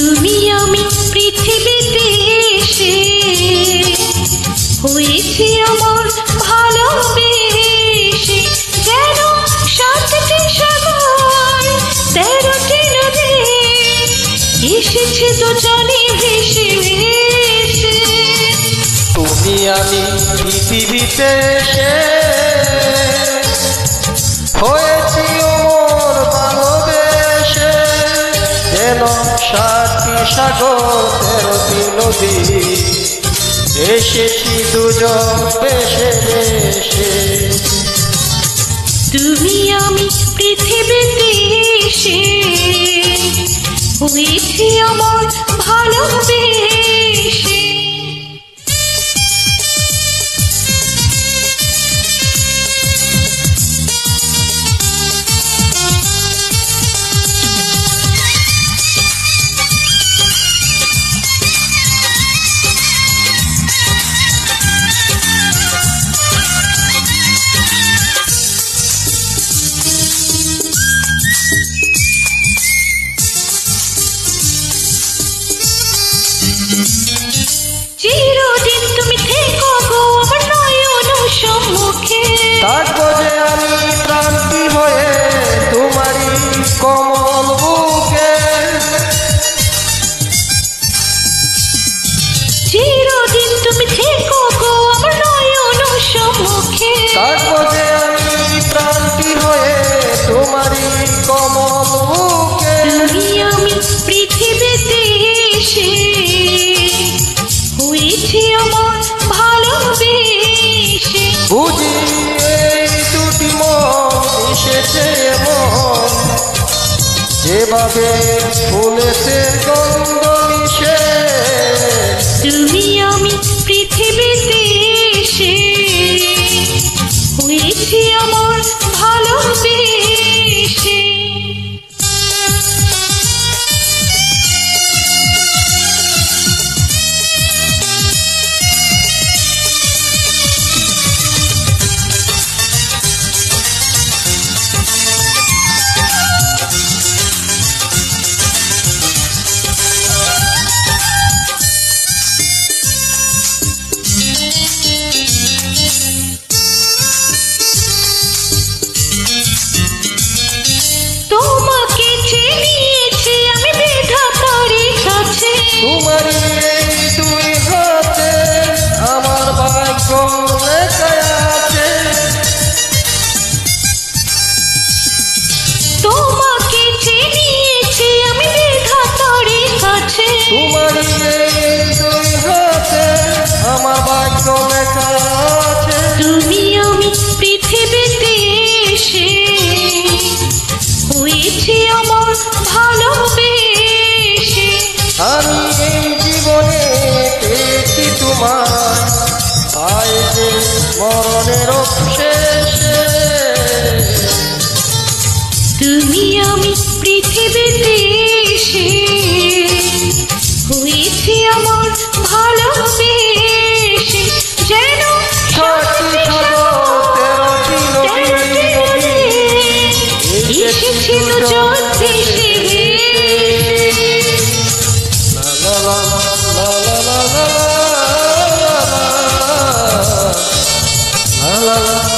তুমি আমি পৃথিবীতে এসে হয়েছি আমার ভালোবেসে, যেন সাতটি সাগর 13টি নদী এসেছে দুজনে ভেসে ভেসে। তুমি আমি পৃথিবীতে এসে হয়েছি ওর ভালোবেসে, যেন 7টি সাগর 13টি নদী এসেছি দুজন বেশে বেশে। তুমি আমি পৃথিবীতে এসে হয়েছি আমার ভালোবেসে। চিরদিন তুমি থেকো গো আমার নয়ন সম্মুখে, থাকবো যে আমি ক্রান্তি হয়ে তোমারই কমল বুকে। চিরদিন তুমি থেকো গো আমার নয়ন সম্মুখে, থাকবো যে আমি ক্রান্তি হয়ে তোমারই কমল বুকে। তুমি আমি পৃথিবীতে এসে হয়েছি আমার ভালোবেসে। বুঝি এই দুটি মন মিশেছে এমন, যেভাবে ফুলেছে গন্ধ মিশে। তুমি আমি পৃথিবীতে এসে হয়েছি আমার ভালোবেসে। তোমাকে চিনিয়েছি আমি বিধাতার কাছে, তোমারই এই দুই হাতে আমার ভাগ্য লেখা আছে। তোমাকে চিনিয়েছি আমি বিধাতার কাছে। তোমারই এই দুই হাতে আমার ভাগ্য লেখা আছে। তুমি আমি পৃথিবীতে এসে হয়েছি আমার ভালোবেসে। আমি এই জীবনে পেয়েছি তোমার, তাই যে মরণের শেষে। তুমি আমি পৃথিবীতে এসে হয়েছি আমার ভালোবেসে, যেন 7টি সাগর 13টি নদী এসেছি দুজন ভেসে ভেসে। লা লা লা লা লা লা লা লা লা লা লা লা।